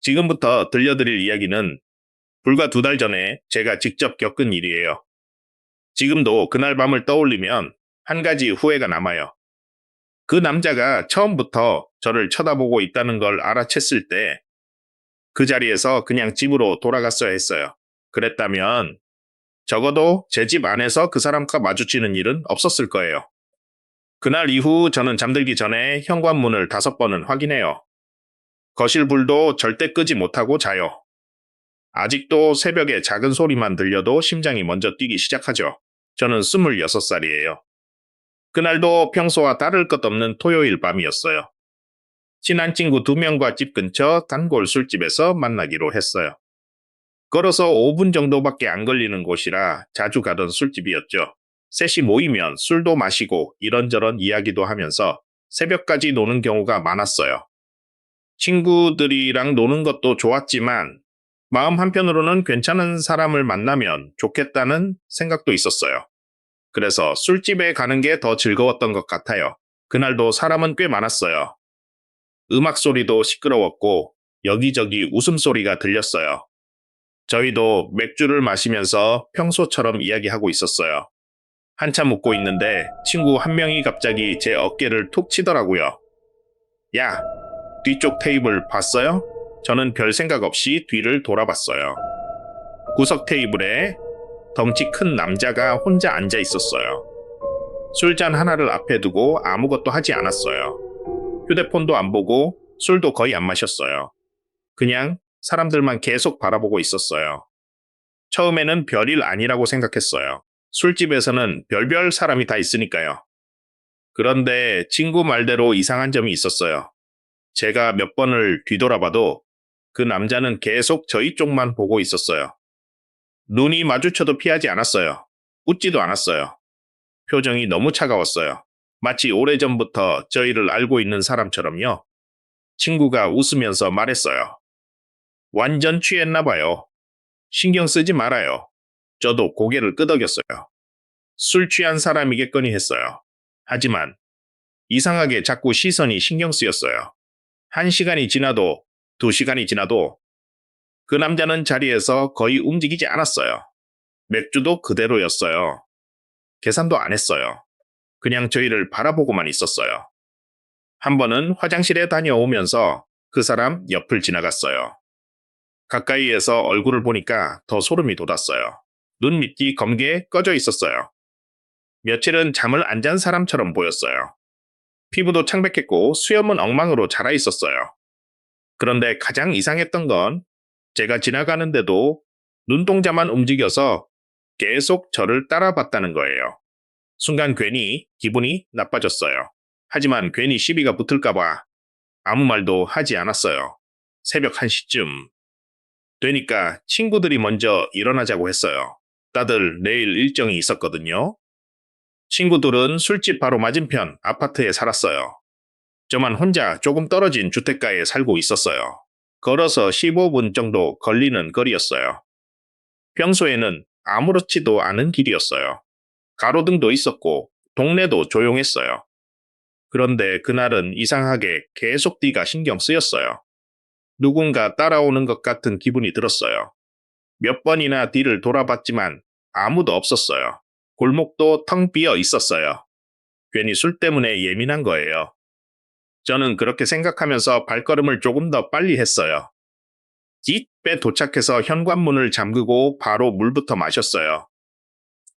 지금부터 들려드릴 이야기는 불과 2달 전에 제가 직접 겪은 일이에요. 지금도 그날 밤을 떠올리면 한 가지 후회가 남아요. 그 남자가 처음부터 저를 쳐다보고 있다는 걸 알아챘을 때 그 자리에서 그냥 집으로 돌아갔어야 했어요. 그랬다면 적어도 제 집 안에서 그 사람과 마주치는 일은 없었을 거예요. 그날 이후 저는 잠들기 전에 현관문을 5번은 확인해요. 거실 불도 절대 끄지 못하고 자요. 아직도 새벽에 작은 소리만 들려도 심장이 먼저 뛰기 시작하죠. 저는 26살이에요. 그날도 평소와 다를 것 없는 토요일 밤이었어요. 친한 친구 2명과 집 근처 단골 술집에서 만나기로 했어요. 걸어서 5분 정도밖에 안 걸리는 곳이라 자주 가던 술집이었죠. 셋이 모이면 술도 마시고 이런저런 이야기도 하면서 새벽까지 노는 경우가 많았어요. 친구들이랑 노는 것도 좋았지만 마음 한편으로는 괜찮은 사람을 만나면 좋겠다는 생각도 있었어요. 그래서 술집에 가는 게 더 즐거웠던 것 같아요. 그날도 사람은 꽤 많았어요. 음악 소리도 시끄러웠고 여기저기 웃음소리가 들렸어요. 저희도 맥주를 마시면서 평소처럼 이야기하고 있었어요. 한참 웃고 있는데 친구 한 명이 갑자기 제 어깨를 툭 치더라고요. 야, 뒤쪽 테이블 봤어요? 저는 별 생각 없이 뒤를 돌아봤어요. 구석 테이블에 덩치 큰 남자가 혼자 앉아 있었어요. 술잔 하나를 앞에 두고 아무것도 하지 않았어요. 휴대폰도 안 보고 술도 거의 안 마셨어요. 그냥 사람들만 계속 바라보고 있었어요. 처음에는 별일 아니라고 생각했어요. 술집에서는 별별 사람이 다 있으니까요. 그런데 친구 말대로 이상한 점이 있었어요. 제가 몇 번을 뒤돌아봐도 그 남자는 계속 저희 쪽만 보고 있었어요. 눈이 마주쳐도 피하지 않았어요. 웃지도 않았어요. 표정이 너무 차가웠어요. 마치 오래전부터 저희를 알고 있는 사람처럼요. 친구가 웃으면서 말했어요. 완전 취했나 봐요. 신경 쓰지 말아요. 저도 고개를 끄덕였어요. 술 취한 사람이겠거니 했어요. 하지만 이상하게 자꾸 시선이 신경 쓰였어요. 1시간이 지나도 2시간이 지나도 그 남자는 자리에서 거의 움직이지 않았어요. 맥주도 그대로였어요. 계산도 안 했어요. 그냥 저희를 바라보고만 있었어요. 한 번은 화장실에 다녀오면서 그 사람 옆을 지나갔어요. 가까이에서 얼굴을 보니까 더 소름이 돋았어요. 눈 밑이 검게 꺼져 있었어요. 며칠은 잠을 안 잔 사람처럼 보였어요. 피부도 창백했고 수염은 엉망으로 자라 있었어요. 그런데 가장 이상했던 건 제가 지나가는데도 눈동자만 움직여서 계속 저를 따라봤다는 거예요. 순간 괜히 기분이 나빠졌어요. 하지만 괜히 시비가 붙을까봐 아무 말도 하지 않았어요. 새벽 1시쯤 되니까 친구들이 먼저 일어나자고 했어요. 다들 내일 일정이 있었거든요. 친구들은 술집 바로 맞은편 아파트에 살았어요. 저만 혼자 조금 떨어진 주택가에 살고 있었어요. 걸어서 15분 정도 걸리는 거리였어요. 평소에는 아무렇지도 않은 길이었어요. 가로등도 있었고 동네도 조용했어요. 그런데 그날은 이상하게 계속 뒤가 신경 쓰였어요. 누군가 따라오는 것 같은 기분이 들었어요. 몇 번이나 뒤를 돌아봤지만 아무도 없었어요. 골목도 텅 비어 있었어요. 괜히 술 때문에 예민한 거예요. 저는 그렇게 생각하면서 발걸음을 조금 더 빨리 했어요. 집에 도착해서 현관문을 잠그고 바로 물부터 마셨어요.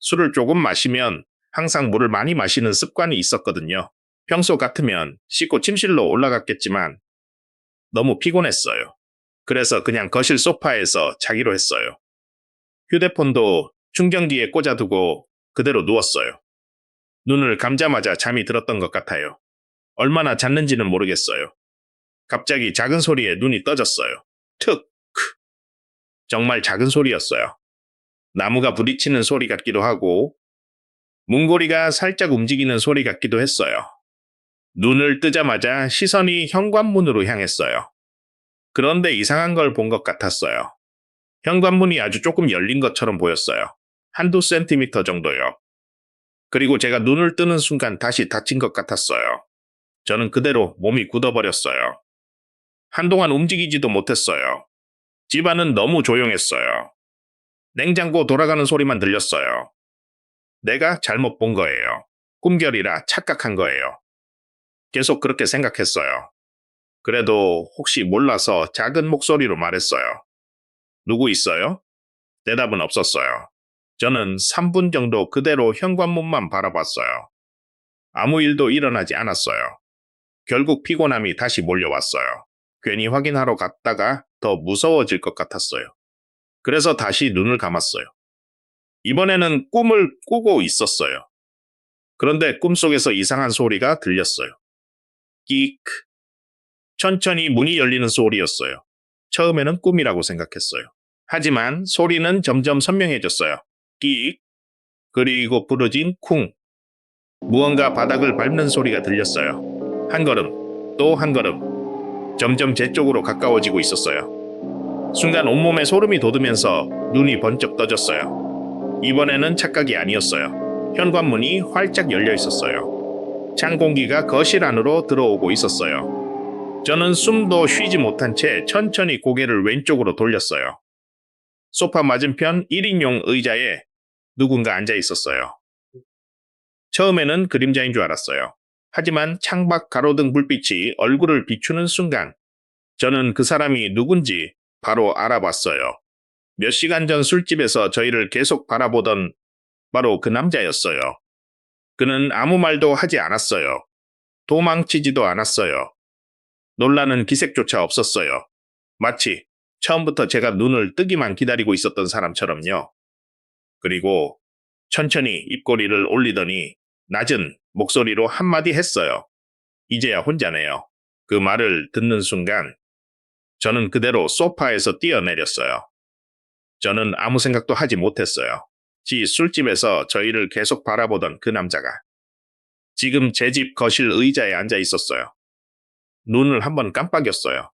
술을 조금 마시면 항상 물을 많이 마시는 습관이 있었거든요. 평소 같으면 씻고 침실로 올라갔겠지만 너무 피곤했어요. 그래서 그냥 거실 소파에서 자기로 했어요. 휴대폰도 충전기에 꽂아두고 그대로 누웠어요. 눈을 감자마자 잠이 들었던 것 같아요. 얼마나 잤는지는 모르겠어요. 갑자기 작은 소리에 눈이 떠졌어요. 툭! 정말 작은 소리였어요. 나무가 부딪히는 소리 같기도 하고 문고리가 살짝 움직이는 소리 같기도 했어요. 눈을 뜨자마자 시선이 현관문으로 향했어요. 그런데 이상한 걸 본 것 같았어요. 현관문이 아주 조금 열린 것처럼 보였어요. 한두 센티미터 정도요. 그리고 제가 눈을 뜨는 순간 다시 닫힌 것 같았어요. 저는 그대로 몸이 굳어버렸어요. 한동안 움직이지도 못했어요. 집안은 너무 조용했어요. 냉장고 돌아가는 소리만 들렸어요. 내가 잘못 본 거예요. 꿈결이라 착각한 거예요. 계속 그렇게 생각했어요. 그래도 혹시 몰라서 작은 목소리로 말했어요. 누구 있어요? 대답은 없었어요. 저는 3분 정도 그대로 현관문만 바라봤어요. 아무 일도 일어나지 않았어요. 결국 피곤함이 다시 몰려왔어요. 괜히 확인하러 갔다가 더 무서워질 것 같았어요. 그래서 다시 눈을 감았어요. 이번에는 꿈을 꾸고 있었어요. 그런데 꿈속에서 이상한 소리가 들렸어요. 끼익. 천천히 문이 열리는 소리였어요. 처음에는 꿈이라고 생각했어요. 하지만 소리는 점점 선명해졌어요. 끼익. 그리고 부러진 쿵. 무언가 바닥을 밟는 소리가 들렸어요. 한 걸음, 또 한 걸음. 점점 제 쪽으로 가까워지고 있었어요. 순간 온몸에 소름이 돋으면서 눈이 번쩍 떠졌어요. 이번에는 착각이 아니었어요. 현관문이 활짝 열려 있었어요. 찬 공기가 거실 안으로 들어오고 있었어요. 저는 숨도 쉬지 못한 채 천천히 고개를 왼쪽으로 돌렸어요. 소파 맞은편 1인용 의자에 누군가 앉아 있었어요. 처음에는 그림자인 줄 알았어요. 하지만 창밖 가로등 불빛이 얼굴을 비추는 순간 저는 그 사람이 누군지 바로 알아봤어요. 몇 시간 전 술집에서 저희를 계속 바라보던 바로 그 남자였어요. 그는 아무 말도 하지 않았어요. 도망치지도 않았어요. 놀라는 기색조차 없었어요. 마치 처음부터 제가 눈을 뜨기만 기다리고 있었던 사람처럼요. 그리고 천천히 입꼬리를 올리더니 낮은 목소리로 한마디 했어요. 이제야 혼자네요. 그 말을 듣는 순간 저는 그대로 소파에서 뛰어내렸어요. 저는 아무 생각도 하지 못했어요. 술집에서 저희를 계속 바라보던 그 남자가 지금 제 집 거실 의자에 앉아 있었어요. 눈을 한번 깜빡였어요.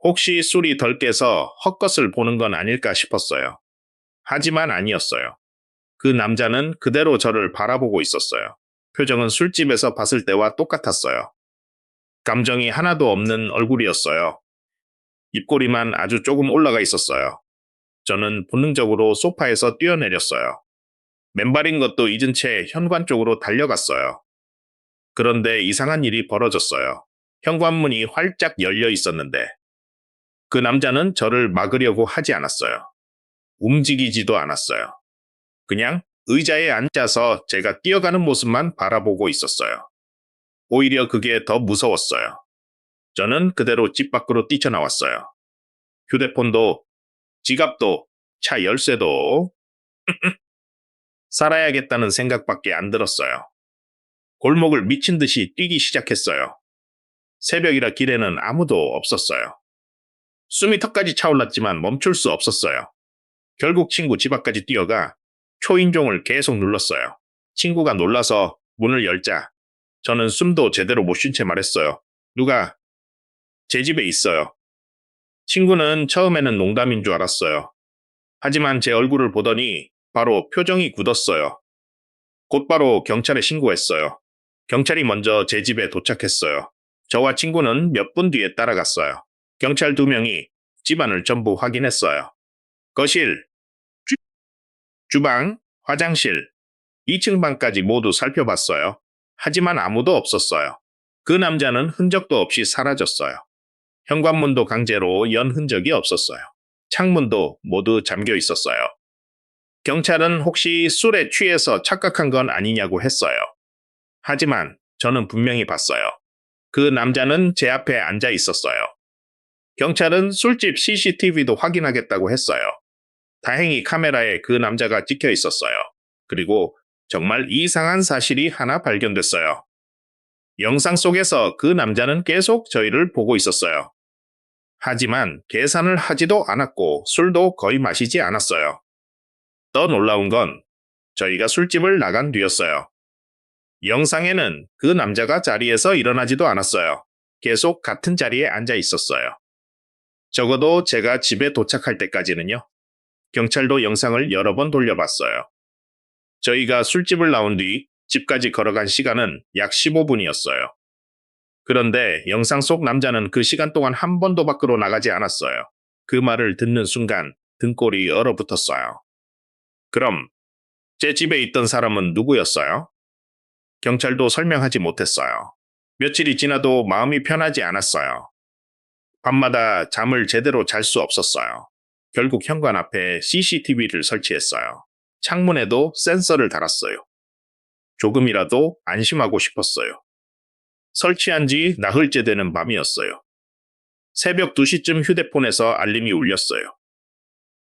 혹시 술이 덜 깨서 헛것을 보는 건 아닐까 싶었어요. 하지만 아니었어요. 그 남자는 그대로 저를 바라보고 있었어요. 표정은 술집에서 봤을 때와 똑같았어요. 감정이 하나도 없는 얼굴이었어요. 입꼬리만 아주 조금 올라가 있었어요. 저는 본능적으로 소파에서 뛰어내렸어요. 맨발인 것도 잊은 채 현관 쪽으로 달려갔어요. 그런데 이상한 일이 벌어졌어요. 현관문이 활짝 열려 있었는데 그 남자는 저를 막으려고 하지 않았어요. 움직이지도 않았어요. 그냥 의자에 앉아서 제가 뛰어가는 모습만 바라보고 있었어요. 오히려 그게 더 무서웠어요. 저는 그대로 집 밖으로 뛰쳐나왔어요. 휴대폰도, 지갑도, 차 열쇠도 살아야겠다는 생각밖에 안 들었어요. 골목을 미친 듯이 뛰기 시작했어요. 새벽이라 길에는 아무도 없었어요. 숨이 턱까지 차올랐지만 멈출 수 없었어요. 결국 친구 집 앞까지 뛰어가 초인종을 계속 눌렀어요. 친구가 놀라서 문을 열자 저는 숨도 제대로 못 쉰 채 말했어요. 누가 제 집에 있어요. 친구는 처음에는 농담인 줄 알았어요. 하지만 제 얼굴을 보더니 바로 표정이 굳었어요. 곧바로 경찰에 신고했어요. 경찰이 먼저 제 집에 도착했어요. 저와 친구는 몇 분 뒤에 따라갔어요. 경찰 2명이 집안을 전부 확인했어요. 거실, 주방, 화장실, 2층 방까지 모두 살펴봤어요. 하지만 아무도 없었어요. 그 남자는 흔적도 없이 사라졌어요. 현관문도 강제로 연 흔적이 없었어요. 창문도 모두 잠겨 있었어요. 경찰은 혹시 술에 취해서 착각한 건 아니냐고 했어요. 하지만 저는 분명히 봤어요. 그 남자는 제 앞에 앉아 있었어요. 경찰은 술집 CCTV도 확인하겠다고 했어요. 다행히 카메라에 그 남자가 찍혀 있었어요. 그리고 정말 이상한 사실이 하나 발견됐어요. 영상 속에서 그 남자는 계속 저희를 보고 있었어요. 하지만 계산을 하지도 않았고 술도 거의 마시지 않았어요. 더 놀라운 건 저희가 술집을 나간 뒤였어요. 영상에는 그 남자가 자리에서 일어나지도 않았어요. 계속 같은 자리에 앉아 있었어요. 적어도 제가 집에 도착할 때까지는요. 경찰도 영상을 여러 번 돌려봤어요. 저희가 술집을 나온 뒤 집까지 걸어간 시간은 약 15분이었어요. 그런데 영상 속 남자는 그 시간 동안 한 번도 밖으로 나가지 않았어요. 그 말을 듣는 순간 등골이 얼어붙었어요. 그럼 제 집에 있던 사람은 누구였어요? 경찰도 설명하지 못했어요. 며칠이 지나도 마음이 편하지 않았어요. 밤마다 잠을 제대로 잘 수 없었어요. 결국 현관 앞에 CCTV를 설치했어요. 창문에도 센서를 달았어요. 조금이라도 안심하고 싶었어요. 설치한 지 나흘째 되는 밤이었어요. 새벽 2시쯤 휴대폰에서 알림이 울렸어요.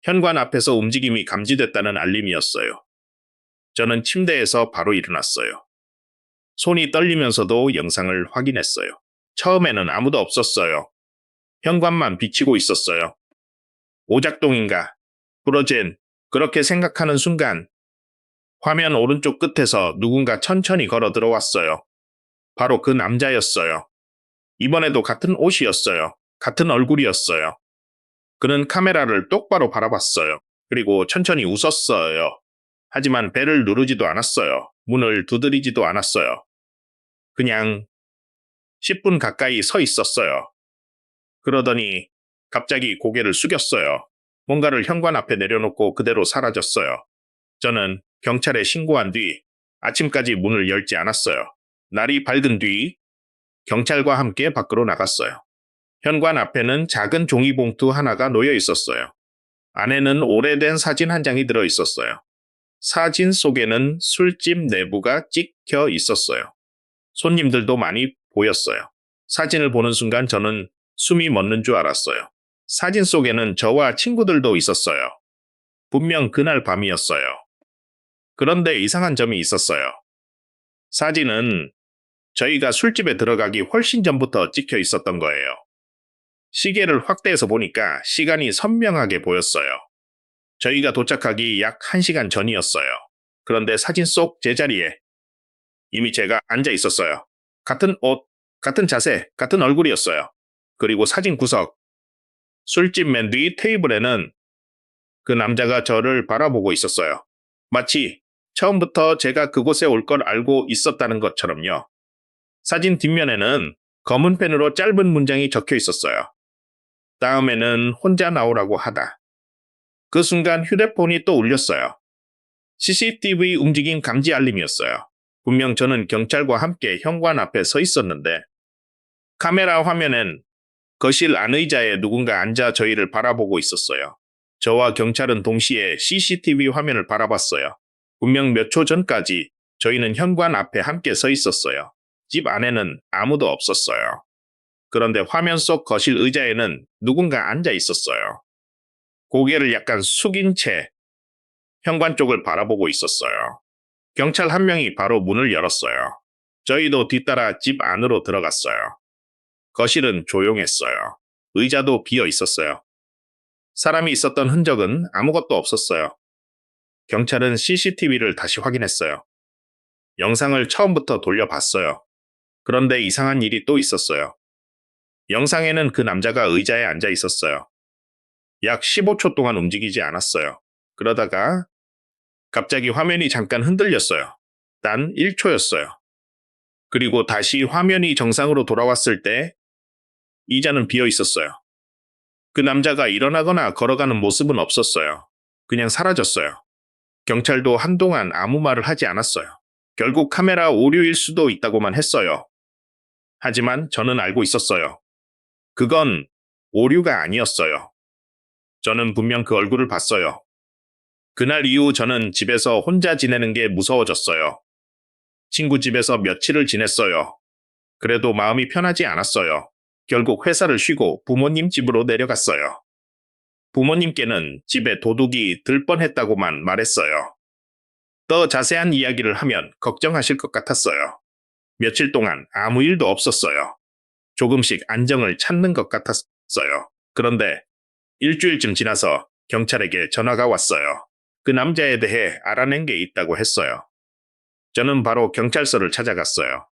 현관 앞에서 움직임이 감지됐다는 알림이었어요. 저는 침대에서 바로 일어났어요. 손이 떨리면서도 영상을 확인했어요. 처음에는 아무도 없었어요. 현관만 비치고 있었어요. 오작동인가? 부러진, 그렇게 생각하는 순간 화면 오른쪽 끝에서 누군가 천천히 걸어 들어왔어요. 바로 그 남자였어요. 이번에도 같은 옷이었어요. 같은 얼굴이었어요. 그는 카메라를 똑바로 바라봤어요. 그리고 천천히 웃었어요. 하지만 벨을 누르지도 않았어요. 문을 두드리지도 않았어요. 그냥 10분 가까이 서 있었어요. 그러더니 갑자기 고개를 숙였어요. 뭔가를 현관 앞에 내려놓고 그대로 사라졌어요. 저는 경찰에 신고한 뒤 아침까지 문을 열지 않았어요. 날이 밝은 뒤 경찰과 함께 밖으로 나갔어요. 현관 앞에는 작은 종이봉투 하나가 놓여 있었어요. 안에는 오래된 사진 한 장이 들어 있었어요. 사진 속에는 술집 내부가 찍혀 있었어요. 손님들도 많이 보였어요. 사진을 보는 순간 저는 숨이 멎는 줄 알았어요. 사진 속에는 저와 친구들도 있었어요. 분명 그날 밤이었어요. 그런데 이상한 점이 있었어요. 사진은 저희가 술집에 들어가기 훨씬 전부터 찍혀 있었던 거예요. 시계를 확대해서 보니까 시간이 선명하게 보였어요. 저희가 도착하기 약 1시간 전이었어요. 그런데 사진 속 제자리에 이미 제가 앉아 있었어요. 같은 옷, 같은 자세, 같은 얼굴이었어요. 그리고 사진 구석, 술집 맨 뒤 테이블에는 그 남자가 저를 바라보고 있었어요. 마치 처음부터 제가 그곳에 올 걸 알고 있었다는 것처럼요. 사진 뒷면에는 검은 펜으로 짧은 문장이 적혀 있었어요. 다음에는 혼자 나오라고 하다. 그 순간 휴대폰이 또 울렸어요. CCTV 움직임 감지 알림이었어요. 분명 저는 경찰과 함께 현관 앞에 서 있었는데 카메라 화면엔 거실 안의자에 누군가 앉아 저희를 바라보고 있었어요. 저와 경찰은 동시에 CCTV 화면을 바라봤어요. 분명 몇 초 전까지 저희는 현관 앞에 함께 서 있었어요. 집 안에는 아무도 없었어요. 그런데 화면 속 거실 의자에는 누군가 앉아 있었어요. 고개를 약간 숙인 채 현관 쪽을 바라보고 있었어요. 경찰 한 명이 바로 문을 열었어요. 저희도 뒤따라 집 안으로 들어갔어요. 거실은 조용했어요. 의자도 비어 있었어요. 사람이 있었던 흔적은 아무것도 없었어요. 경찰은 CCTV를 다시 확인했어요. 영상을 처음부터 돌려봤어요. 그런데 이상한 일이 또 있었어요. 영상에는 그 남자가 의자에 앉아 있었어요. 약 15초 동안 움직이지 않았어요. 그러다가 갑자기 화면이 잠깐 흔들렸어요. 단 1초였어요. 그리고 다시 화면이 정상으로 돌아왔을 때 의자는 비어 있었어요. 그 남자가 일어나거나 걸어가는 모습은 없었어요. 그냥 사라졌어요. 경찰도 한동안 아무 말을 하지 않았어요. 결국 카메라 오류일 수도 있다고만 했어요. 하지만 저는 알고 있었어요. 그건 오류가 아니었어요. 저는 분명 그 얼굴을 봤어요. 그날 이후 저는 집에서 혼자 지내는 게 무서워졌어요. 친구 집에서 며칠을 지냈어요. 그래도 마음이 편하지 않았어요. 결국 회사를 쉬고 부모님 집으로 내려갔어요. 부모님께는 집에 도둑이 들 뻔했다고만 말했어요. 더 자세한 이야기를 하면 걱정하실 것 같았어요. 며칠 동안 아무 일도 없었어요. 조금씩 안정을 찾는 것 같았어요. 그런데 일주일쯤 지나서 경찰에게 전화가 왔어요. 그 남자에 대해 알아낸 게 있다고 했어요. 저는 바로 경찰서를 찾아갔어요.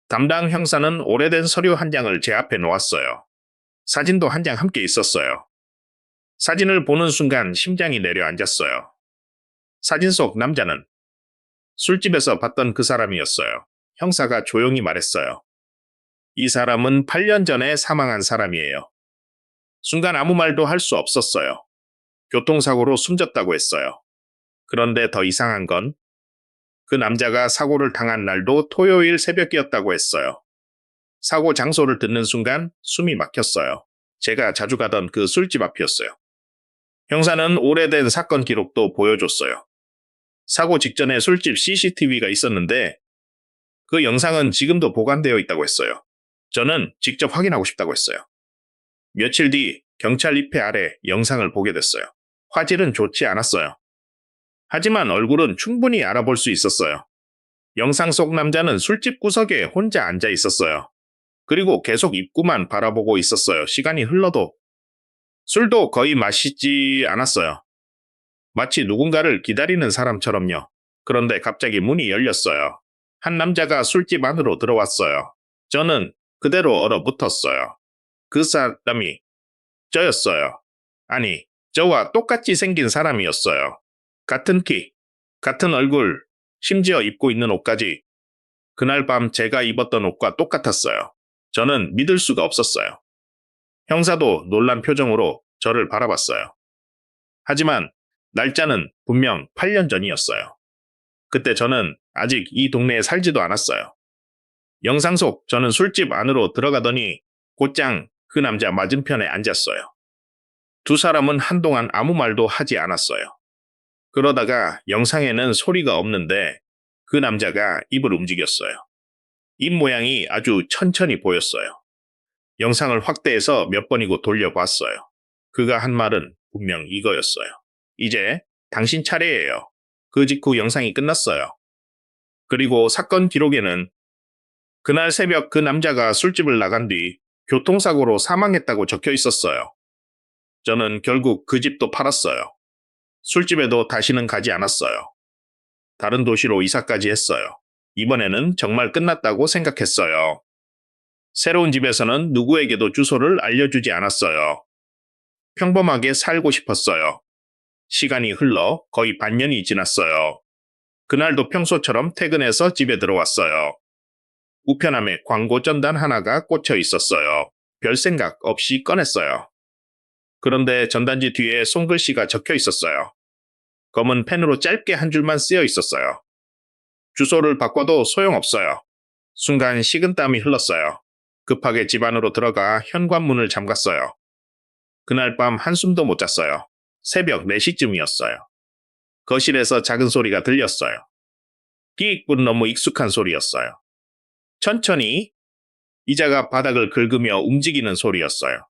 담당 형사는 오래된 서류 한 장을 제 앞에 놓았어요. 사진도 한 장 함께 있었어요. 사진을 보는 순간 심장이 내려앉았어요. 사진 속 남자는 술집에서 봤던 그 사람이었어요. 형사가 조용히 말했어요. 이 사람은 8년 전에 사망한 사람이에요. 순간 아무 말도 할 수 없었어요. 교통사고로 숨졌다고 했어요. 그런데 더 이상한 건 그 남자가 사고를 당한 날도 토요일 새벽이었다고 했어요. 사고 장소를 듣는 순간 숨이 막혔어요. 제가 자주 가던 그 술집 앞이었어요. 형사는 오래된 사건 기록도 보여줬어요. 사고 직전에 술집 CCTV가 있었는데 그 영상은 지금도 보관되어 있다고 했어요. 저는 직접 확인하고 싶다고 했어요. 며칠 뒤 경찰 입회 아래 영상을 보게 됐어요. 화질은 좋지 않았어요. 하지만 얼굴은 충분히 알아볼 수 있었어요. 영상 속 남자는 술집 구석에 혼자 앉아 있었어요. 그리고 계속 입구만 바라보고 있었어요. 시간이 흘러도. 술도 거의 마시지 않았어요. 마치 누군가를 기다리는 사람처럼요. 그런데 갑자기 문이 열렸어요. 한 남자가 술집 안으로 들어왔어요. 저는 그대로 얼어붙었어요. 그 사람이 저였어요. 아니, 저와 똑같이 생긴 사람이었어요. 같은 키, 같은 얼굴, 심지어 입고 있는 옷까지. 그날 밤 제가 입었던 옷과 똑같았어요. 저는 믿을 수가 없었어요. 형사도 놀란 표정으로 저를 바라봤어요. 하지만 날짜는 분명 8년 전이었어요. 그때 저는 아직 이 동네에 살지도 않았어요. 영상 속 저는 술집 안으로 들어가더니 곧장 그 남자 맞은편에 앉았어요. 두 사람은 한동안 아무 말도 하지 않았어요. 그러다가 영상에는 소리가 없는데 그 남자가 입을 움직였어요. 입 모양이 아주 천천히 보였어요. 영상을 확대해서 몇 번이고 돌려봤어요. 그가 한 말은 분명 이거였어요. 이제 당신 차례예요. 그 직후 영상이 끝났어요. 그리고 사건 기록에는 그날 새벽 그 남자가 술집을 나간 뒤 교통사고로 사망했다고 적혀 있었어요. 저는 결국 그 집도 팔았어요. 술집에도 다시는 가지 않았어요. 다른 도시로 이사까지 했어요. 이번에는 정말 끝났다고 생각했어요. 새로운 집에서는 누구에게도 주소를 알려주지 않았어요. 평범하게 살고 싶었어요. 시간이 흘러 거의 반년이 지났어요. 그날도 평소처럼 퇴근해서 집에 들어왔어요. 우편함에 광고 전단 하나가 꽂혀 있었어요. 별 생각 없이 꺼냈어요. 그런데 전단지 뒤에 손글씨가 적혀 있었어요. 검은 펜으로 짧게 한 줄만 쓰여 있었어요. 주소를 바꿔도 소용없어요. 순간 식은땀이 흘렀어요. 급하게 집 안으로 들어가 현관문을 잠갔어요. 그날 밤 한숨도 못 잤어요. 새벽 4시쯤이었어요. 거실에서 작은 소리가 들렸어요. 끼익뿐 너무 익숙한 소리였어요. 천천히 의자가 바닥을 긁으며 움직이는 소리였어요.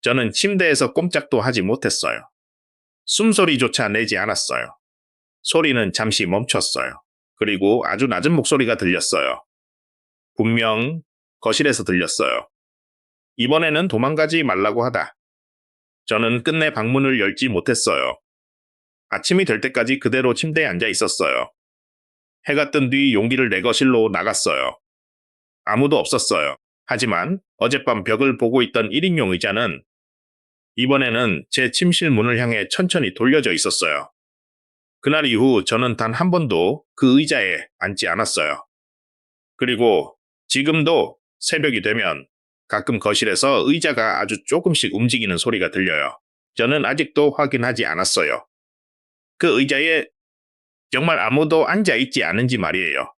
저는 침대에서 꼼짝도 하지 못했어요. 숨소리조차 내지 않았어요. 소리는 잠시 멈췄어요. 그리고 아주 낮은 목소리가 들렸어요. 분명 거실에서 들렸어요. 이번에는 도망가지 말라고 하다. 저는 끝내 방문을 열지 못했어요. 아침이 될 때까지 그대로 침대에 앉아 있었어요. 해가 뜬 뒤 용기를 내 거실로 나갔어요. 아무도 없었어요. 하지만 어젯밤 벽을 보고 있던 1인용 의자는 이번에는 제 침실 문을 향해 천천히 돌려져 있었어요. 그날 이후 저는 단 한 번도 그 의자에 앉지 않았어요. 그리고 지금도 새벽이 되면 가끔 거실에서 의자가 아주 조금씩 움직이는 소리가 들려요. 저는 아직도 확인하지 않았어요. 그 의자에 정말 아무도 앉아 있지 않은지 말이에요.